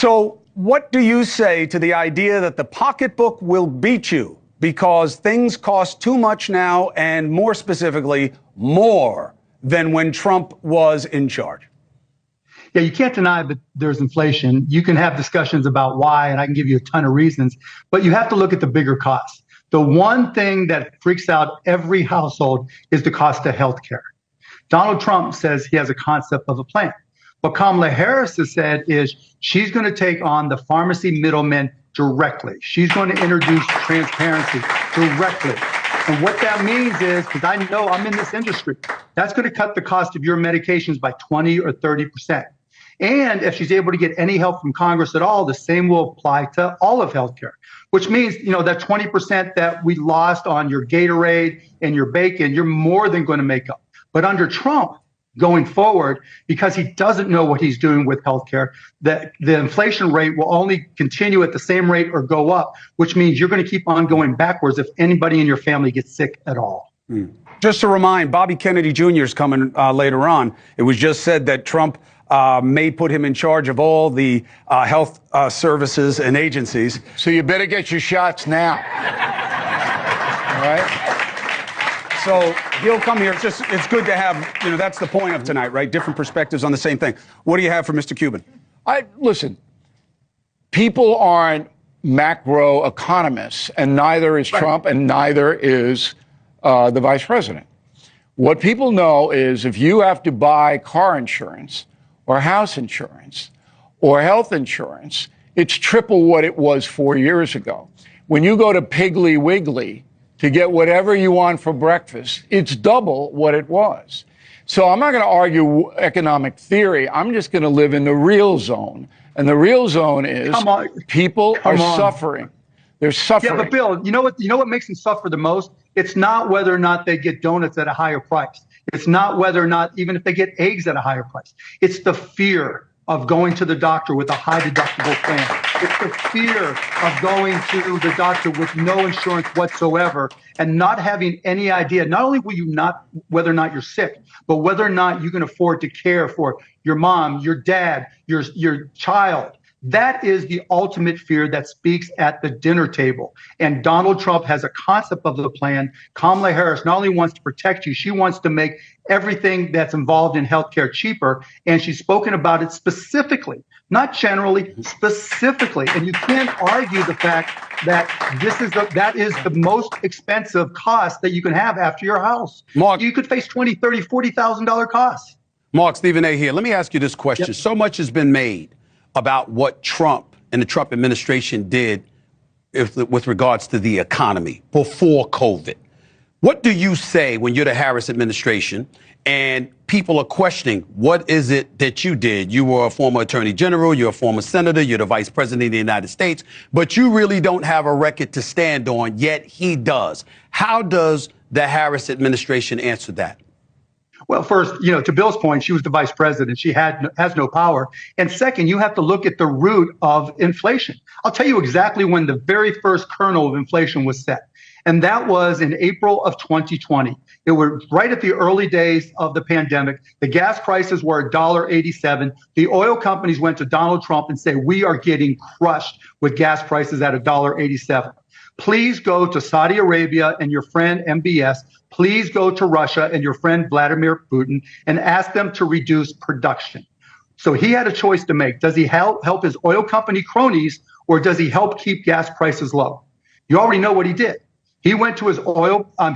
So what do you say to the idea that the pocketbook will beat you because things cost too much now, and more specifically, more than when Trump was in charge? Yeah, you can't deny that there's inflation. You can have discussions about why, and I can give you a ton of reasons, but you have to look at the bigger costs. The one thing that freaks out every household is the cost of healthcare. Donald Trump says he has a concept of a plan. What Kamala Harris has said is she's going to take on the pharmacy middlemen directly. She's going to introduce transparency directly. And what that means is, because I know I'm in this industry, that's going to cut the cost of your medications by 20 or 30%. And if she's able to get any help from Congress at all, the same will apply to all of healthcare, which means, that 20% that we lost on your Gatorade and your bacon, you're more than going to make up. But under Trump, going forward, because he doesn't know what he's doing with healthcare, the inflation rate will only continue at the same rate or go up, which means you're going to keep on going backwards if anybody in your family gets sick at all. Just to remind, Bobby Kennedy Jr. is coming later on. It was just said that Trump may put him in charge of all the health services and agencies. So you better get your shots now. All right? So he'll come here. It's good to have, that's the point of tonight, right? Different perspectives on the same thing. What do you have for Mr. Cuban? Listen, people aren't macro economists, and neither is Trump, and neither is the vice president. What people know is if you have to buy car insurance or house insurance or health insurance, it's triple what it was 4 years ago. When you go to Piggly Wiggly to get whatever you want for breakfast, it's double what it was. So I'm not going to argue economic theory. I'm just going to live in the real zone. And the real zone is people are suffering. They're suffering. Yeah, but Bill, you know what makes them suffer the most? It's not whether or not they get donuts at a higher price. It's not whether or not even if they get eggs at a higher price. It's the fear of going to the doctor with a high deductible plan. It's the fear of going to the doctor with no insurance whatsoever and not having any idea, not only will you not, whether or not you're sick, but whether or not you can afford to care for your mom, your dad, your child. That is the ultimate fear that speaks at the dinner table. And Donald Trump has a concept of the plan. Kamala Harris not only wants to protect you, she wants to make everything that's involved in healthcare cheaper. And she's spoken about it specifically, not generally, specifically. And you can't argue the fact that that is the most expensive cost that you can have after your house. Mark, you could face $20,000, $30,000, $40,000 costs. Mark, Stephen A. here. Let me ask you this question. Yep. So much has been made about what Trump and the Trump administration did with regards to the economy before COVID. What do you say when you're the Harris administration and people are questioning what is it that you did? You were a former attorney general, you're a former senator, you're the vice president of the United States, but you really don't have a record to stand on, yet he does. How does the Harris administration answer that? Well, first, to Bill's point, she was the vice president. She has no power. And second, you have to look at the root of inflation. I'll tell you exactly when the very first kernel of inflation was set. And that was in April of 2020. It was right at the early days of the pandemic. The gas prices were $1.87. The oil companies went to Donald Trump and said, we are getting crushed with gas prices at $1.87. Please go to Saudi Arabia and your friend MBS. Please go to Russia and your friend Vladimir Putin and ask them to reduce production. So he had a choice to make. Does he help his oil company cronies, or does he help keep gas prices low? You already know what he did. He went to his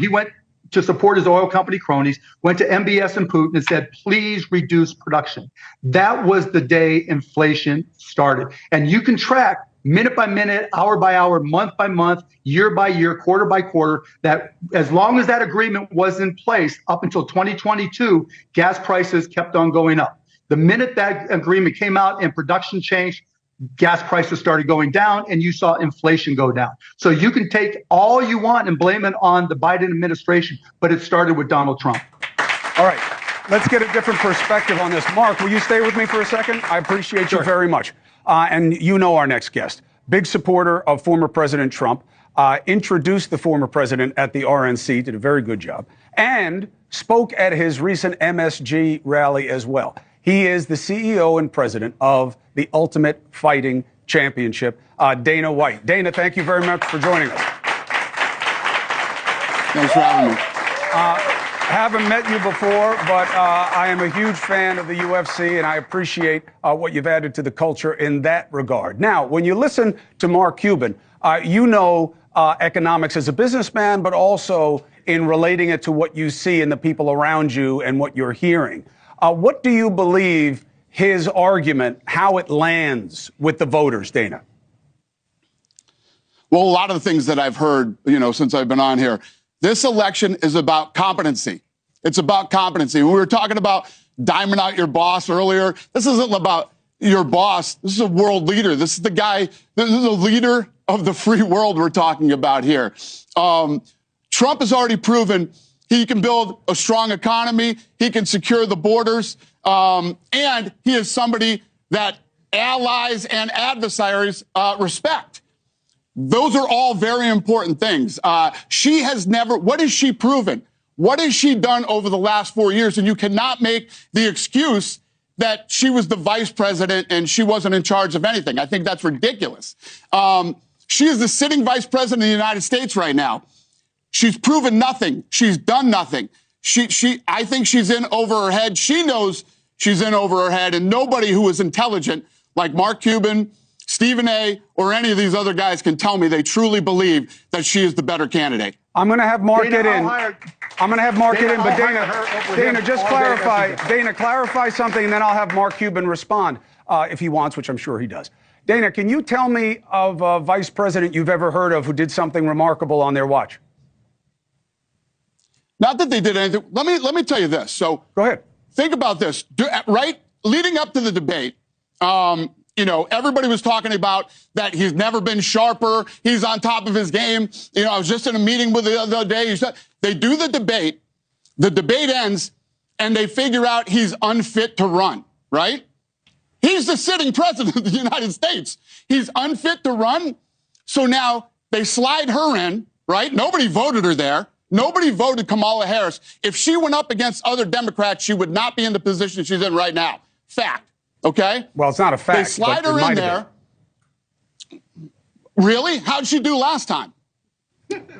he went to support his oil company cronies, went to MBS and Putin and said, please reduce production. That was the day inflation started. And you can track minute by minute, hour by hour, month by month, year by year, quarter by quarter, that as long as that agreement was in place up until 2022, gas prices kept on going up. The minute that agreement came out and production changed, gas prices started going down and you saw inflation go down. So you can take all you want and blame it on the Biden administration, but it started with Donald Trump. All right, let's get a different perspective on this. Mark, will you stay with me for a second? I appreciate you very much. And you know our next guest, big supporter of former President Trump, introduced the former president at the RNC, did a very good job, and spoke at his recent MSG rally as well. He is the CEO and president of the Ultimate Fighting Championship, Dana White. Dana, thank you very much for joining us. Thanks for having me. Haven't met you before, but I am a huge fan of the UFC, and I appreciate what you've added to the culture in that regard. Now, when you listen to Mark Cuban, you know economics as a businessman, but also in relating it to what you see in the people around you and what you're hearing. What do you believe his argument, how it lands with the voters, Dana? Well, a lot of the things that I've heard, since I've been on here, this election is about competency. It's about competency. When we were talking about diamond out your boss earlier, this isn't about your boss. This is a world leader. This is the guy, this is a leader of the free world we're talking about here. Trump has already proven he can build a strong economy. He can secure the borders. And he is somebody that allies and adversaries respect. Those are all very important things. She has never, what has she proven? What has she done over the last 4 years? And you cannot make the excuse that she was the vice president and she wasn't in charge of anything. I think that's ridiculous. She is the sitting vice president of the United States right now. She's proven nothing. She's done nothing. I think she's in over her head. She knows she's in over her head, and nobody who is intelligent like Mark Cuban, Stephen A., or any of these other guys can tell me they truly believe that she is the better candidate. I'm going to have Mark get in. I'm going to have Mark get in, but Dana, just clarify. Dana, clarify something, and then I'll have Mark Cuban respond if he wants, which I'm sure he does. Dana, can you tell me of a vice president you've ever heard of who did something remarkable on their watch? Not that they did anything. Let me tell you this. So go ahead. Think about this. Right, leading up to the debate, everybody was talking about that he's never been sharper. He's on top of his game. I was just in a meeting with the other day. They do the debate ends, and they figure out he's unfit to run, right? He's the sitting president of the United States. He's unfit to run. So now they slide her in, right? Nobody voted her there. Nobody voted Kamala Harris. If she went up against other Democrats, she would not be in the position she's in right now. Fact. Okay? Well, it's not a fact. They slide her in there. Really? How did she do last time?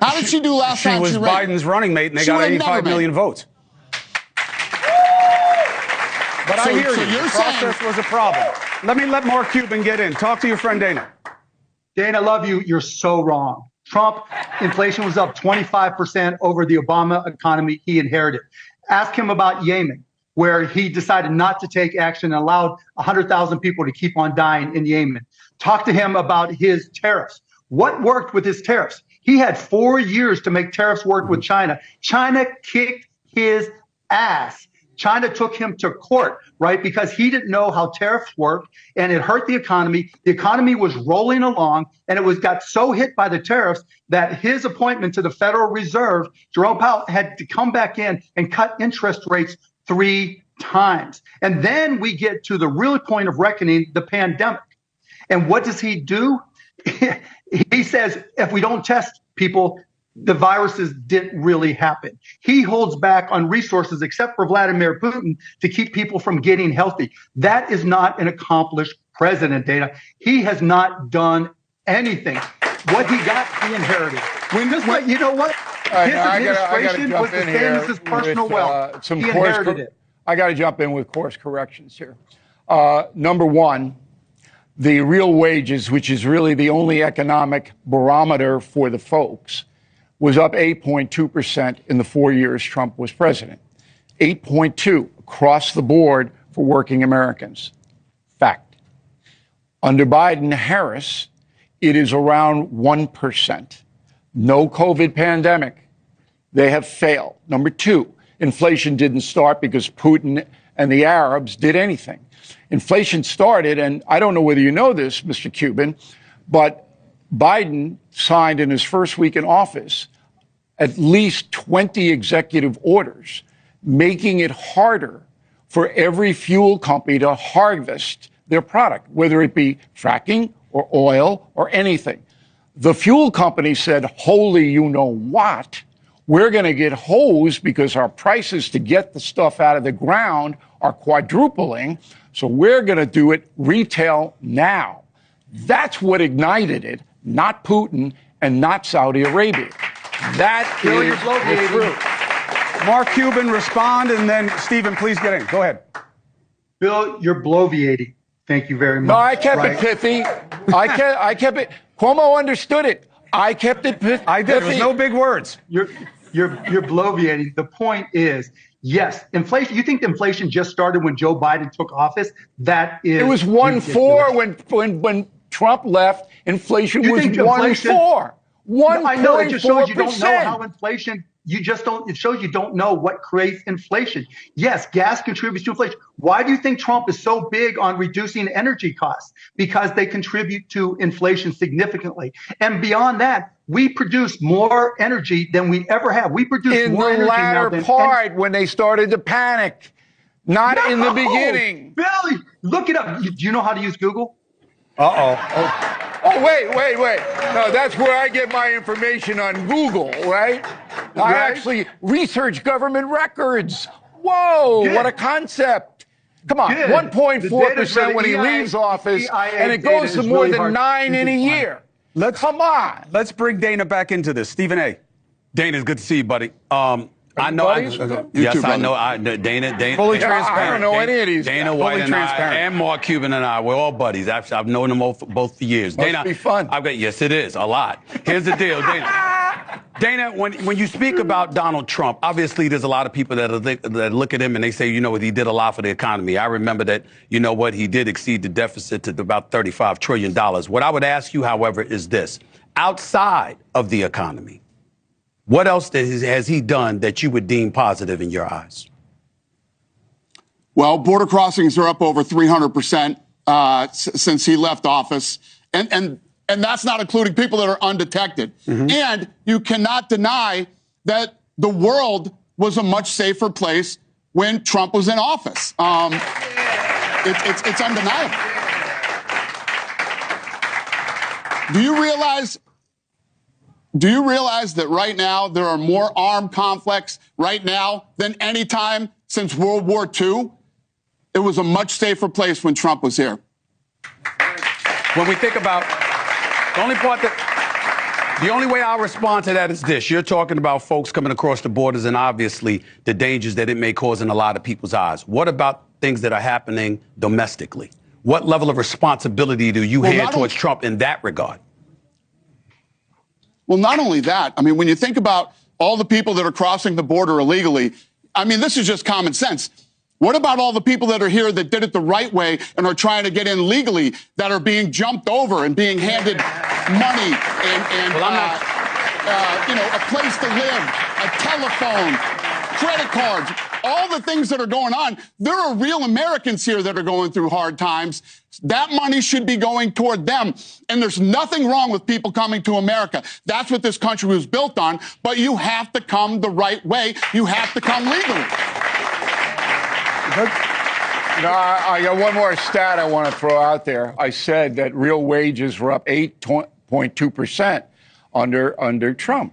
How did she do last time? She was Biden's running mate, and they got 85 million votes. But I hear you. The process was a problem. Let Mark Cuban get in. Talk to your friend Dana. Dana, I love you. You're so wrong. Trump, inflation was up 25% over the Obama economy he inherited. Ask him about Yemen, where he decided not to take action and allowed 100,000 people to keep on dying in Yemen. Talk to him about his tariffs. What worked with his tariffs? He had 4 years to make tariffs work with China. China kicked his ass. China took him to court, right? Because he didn't know how tariffs worked, and it hurt the economy. The economy was rolling along, and it got so hit by the tariffs that his appointment to the Federal Reserve, Jerome Powell, had to come back in and cut interest rates 3 times. And then we get to the real point of reckoning, the pandemic. And what does he do? He says, if we don't test people, the viruses didn't really happen. He holds back on resources, except for Vladimir Putin, to keep people from getting healthy. That is not an accomplished president, Dana. He has not done anything. What he got, he inherited. You know what? His administration was the same as his personal wealth. He inherited it. I got to jump in with course corrections here. Number one, the real wages, which is really the only economic barometer for the folks, was up 8.2% in the 4 years Trump was president. 8.2 across the board for working Americans. Fact. Under Biden-Harris, it is around 1%. No COVID pandemic. They have failed. Number two, inflation didn't start because Putin and the Arabs did anything. Inflation started, and I don't know whether you know this, Mr. Cuban, but Biden signed in his first week in office at least 20 executive orders, making it harder for every fuel company to harvest their product, whether it be fracking or oil or anything. The fuel company said, holy you know what, we're going to get hosed because our prices to get the stuff out of the ground are quadrupling. So we're going to do it retail now. That's what ignited it, not Putin and not Saudi Arabia. That is the truth. Mark Cuban, respond, and then Stephen, please get in. Go ahead. Bill, you're bloviating. Thank you very much. No, I kept it pithy. I kept it. Cuomo understood it. I kept it pithy. I did. There was no big words. You're bloviating. The point is, yes, inflation. You think inflation just started when Joe Biden took office? That is. It was 1.4 when Trump left. Inflation was 1.4. 1.4%. I know. It just shows you don't know how inflation. You just don't. It shows you don't know what creates inflation. Yes, gas contributes to inflation. Why do you think Trump is so big on reducing energy costs? Because they contribute to inflation significantly. And beyond that, we produce more energy than we ever have. We produce more energy now than in the latter part when they started to panic, not in the beginning. Billy, look it up. Do you know how to use Google? Oh, wait. No, that's where I get my information on Google, right? I actually research government records. Whoa, Good. What a concept. Come on, 1.4% when he leaves office, and it goes to more than 9 in a year. Come on. Let's bring Dana back into this. Stephen A. Dana, it's good to see you, buddy. I know. Yes, I know. Dana. Fully transparent. I don't know any of these. Dana White and I, and Mark Cuban and I, we're all buddies. I've known them both for years. Must be fun. Yes, it is a lot. Here's the deal, Dana. Dana, when you speak about Donald Trump, obviously there's a lot of people that look at him and they say, you know what, he did a lot for the economy. I remember that, you know what, he did exceed the deficit to about $35 trillion. What I would ask you, however, is this: outside of the economy, what else has he done that you would deem positive in your eyes? Well, border crossings are up over 300% since he left office. And that's not including people that are undetected. Mm-hmm. And you cannot deny that the world was a much safer place when Trump was in office. It's undeniable. Do you realize that right now there are more armed conflicts right now than any time since World War II? It was a much safer place when Trump was here. When we think about the only way I'll respond to that is this. You're talking about folks coming across the borders and obviously the dangers that it may cause in a lot of people's eyes. What about things that are happening domestically? What level of responsibility do you hand towards Trump in that regard? Well, not only that, I mean, when you think about all the people that are crossing the border illegally, I mean, this is just common sense. What about all the people that are here that did it the right way and are trying to get in legally, that are being jumped over and being handed money and a place to live, a telephone, credit cards, all the things that are going on? There are real Americans here that are going through hard times. That money should be going toward them. And there's nothing wrong with people coming to America. That's what this country was built on. But you have to come the right way. You have to come legally. I got one more stat I want to throw out there. I said that real wages were up 8.2% under Trump.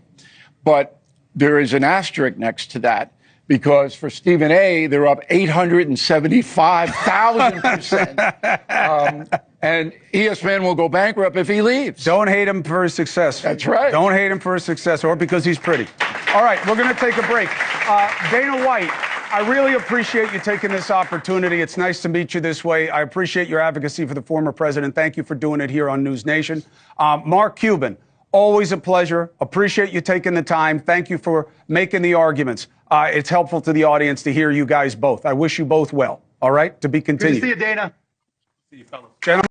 But there is an asterisk next to that, because for Stephen A., they're up 875,000%. And ESPN will go bankrupt if he leaves. Don't hate him for his success. That's right. Don't hate him for his success or because he's pretty. All right, we're going to take a break. Dana White, I really appreciate you taking this opportunity. It's nice to meet you this way. I appreciate your advocacy for the former president. Thank you for doing it here on News Nation. Mark Cuban, always a pleasure. Appreciate you taking the time. Thank you for making the arguments. It's helpful to the audience to hear you guys both. I wish you both well. All right? To be continued. Good to see you, Dana. See you, fellas. Gentlemen.